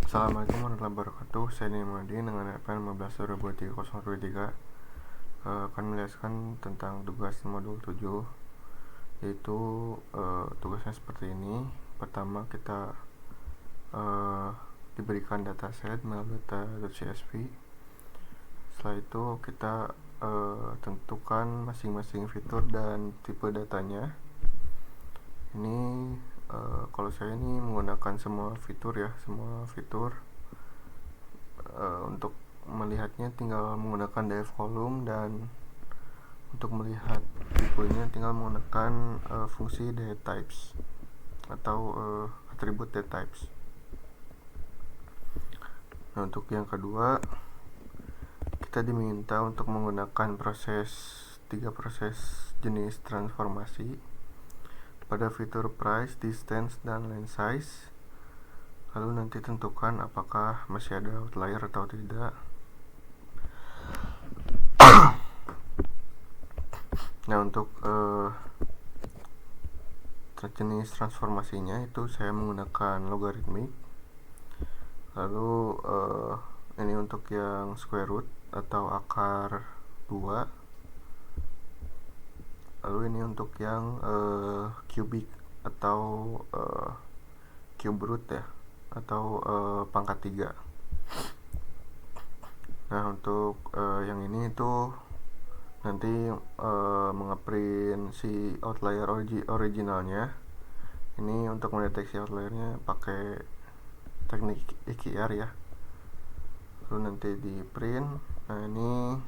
Assalamualaikum warahmatullahi wabarakatuh. Saya Nimadi dengan RPN 15/2023 akan menjelaskan tentang tugas modul 7, yaitu tugasnya seperti ini. Pertama, kita diberikan dataset melalui data.csv. Setelah itu kita tentukan masing-masing fitur dan tipe datanya. Ini kalau saya ini menggunakan semua fitur. Untuk melihatnya tinggal menggunakan div column, dan untuk melihat tipenya tinggal menggunakan fungsi datatypes atau atribut datatypes. Nah, untuk yang kedua, kita diminta untuk menggunakan tiga proses jenis transformasi pada fitur price, distance, dan line size. Lalu nanti tentukan apakah masih ada outlier atau tidak. Nah, untuk jenis transformasinya itu saya menggunakan logarithmic. Lalu ini untuk yang square root atau akar 2. Lalu ini untuk yang cubic atau cube root ya, atau pangkat 3. Nah, untuk yang ini itu nanti mengeprint si outlier originalnya. Ini untuk mendeteksi outliernya pakai teknik EQR ya. Lalu nanti di print. Nah, ini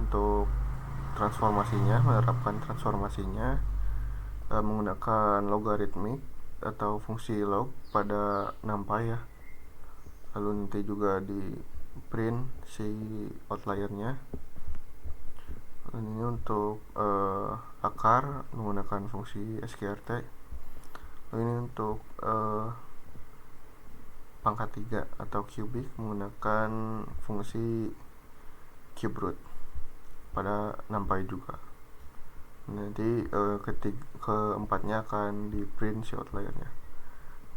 untuk menerapkan transformasinya menggunakan logarithmic atau fungsi log pada numpy ya. Lalu nanti juga di print si outliernya. Ini untuk akar menggunakan fungsi sqrt. Lalu ini untuk pangkat 3 atau cubic menggunakan fungsi cube root pada numpy juga. Nanti keempatnya akan di print si outliernya.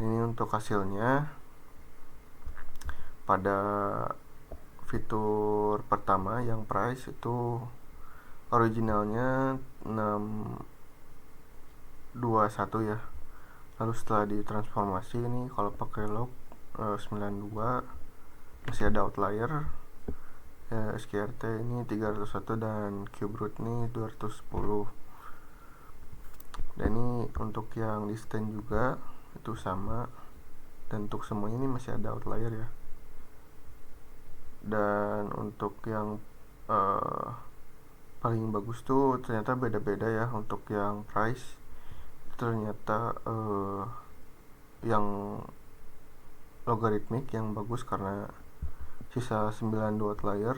Ini untuk hasilnya. Pada fitur pertama yang price itu originalnya 621 ya. Lalu setelah ditransformasi ini kalau pakai log 92 masih ada outlier ya, sqrt ini 301 dan cube root ini 210. Dan ini untuk yang distance juga itu sama, dan untuk semuanya ini masih ada outlier ya. Dan untuk yang paling bagus tuh ternyata beda-beda ya. Untuk yang price ternyata yang logarithmic yang bagus karena sisa 92 outlier.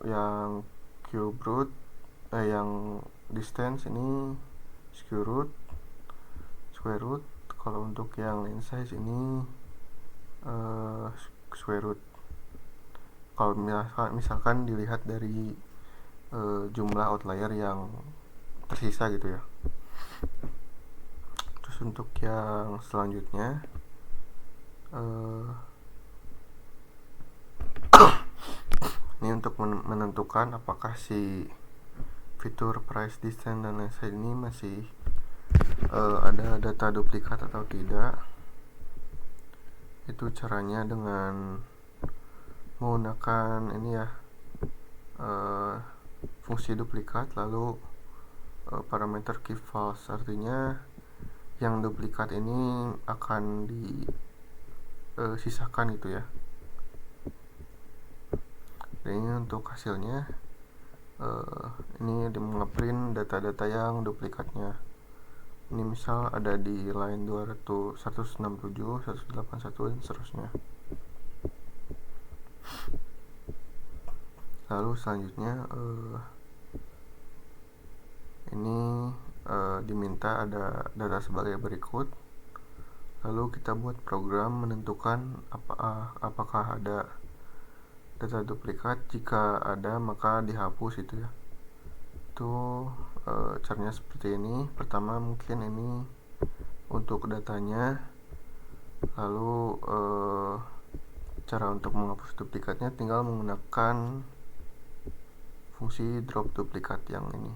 Yang cube root yang distance ini square root. Kalau untuk yang line size ini square root. Kalau misalkan dilihat dari jumlah outlier yang tersisa gitu ya. Terus untuk yang selanjutnya ini untuk menentukan apakah si fitur price, distance, dan line size ini masih ada data duplikat atau tidak. Itu caranya dengan menggunakan ini ya, fungsi duplikat lalu parameter keep false. Artinya yang duplikat ini akan disisakan gitu ya. Dan ini untuk hasilnya ini mengeprint data-data yang duplikatnya. Ini misal ada di line 167, 181 dan seterusnya. Lalu selanjutnya ini diminta ada data sebagai berikut. Lalu kita buat program menentukan apakah ada data duplikat. Jika ada maka dihapus itu ya. Itu caranya seperti ini. Pertama mungkin ini untuk datanya, lalu cara untuk menghapus duplikatnya tinggal menggunakan fungsi drop duplikat yang ini.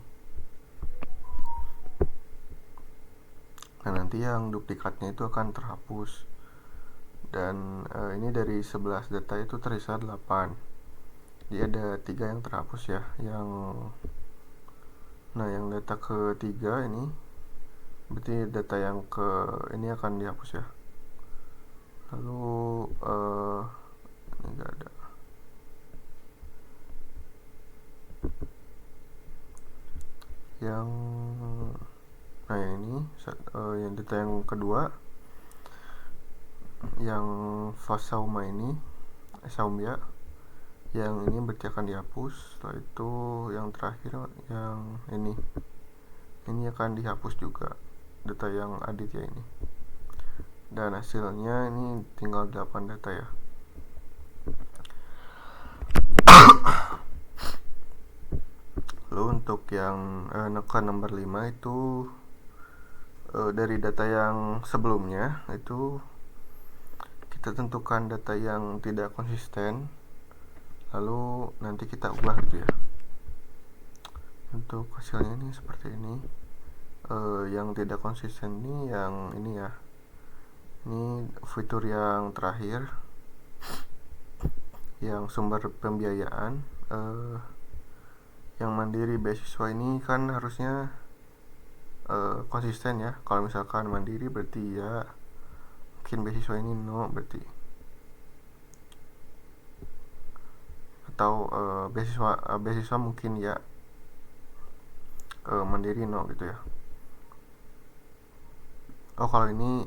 Nah, nanti yang duplikatnya itu akan terhapus. Dan ini dari 11 data itu tersisa 8. Jadi ada 3 yang terhapus ya. Yang data ketiga ini berarti data yang ini akan dihapus ya. Lalu ini enggak ada. Yang ini yang data yang kedua, yang Fasauma ini Saumya, yang ini berarti akan dihapus. Setelah itu yang terakhir yang ini akan dihapus juga, data yang Aditya ini. Dan hasilnya ini tinggal 8 data ya. Lalu untuk yang neka nomor 5 itu dari data yang sebelumnya itu kita tentukan data yang tidak konsisten, lalu nanti kita ubah gitu ya. Untuk hasilnya ini seperti ini. Yang tidak konsisten ini yang ini ya. Ini fitur yang terakhir, yang sumber pembiayaan. Yang mandiri beasiswa ini kan harusnya konsisten ya. Kalau misalkan mandiri berarti ya mungkin beasiswa ini no berarti, atau beasiswa mungkin ya, mandiri no gitu ya. Kalau ini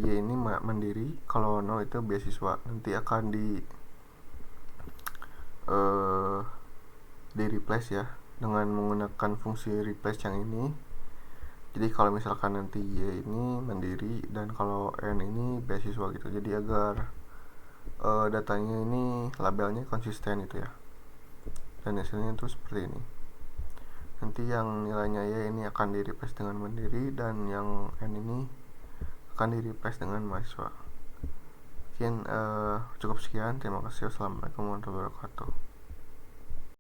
Y ini mandiri, kalau no itu beasiswa. Nanti akan di replace ya dengan menggunakan fungsi replace yang ini. Jadi kalau misalkan nanti Y ini mandiri dan kalau N ini beasiswa gitu, jadi agar datanya ini labelnya konsisten itu ya. Dan hasilnya itu seperti ini. Nanti yang nilainya Y ini akan di replace dengan mandiri, dan yang N ini akan di replace dengan mahasiswa. Mungkin cukup sekian. Terima kasih. Wassalamualaikum warahmatullahi wabarakatuh.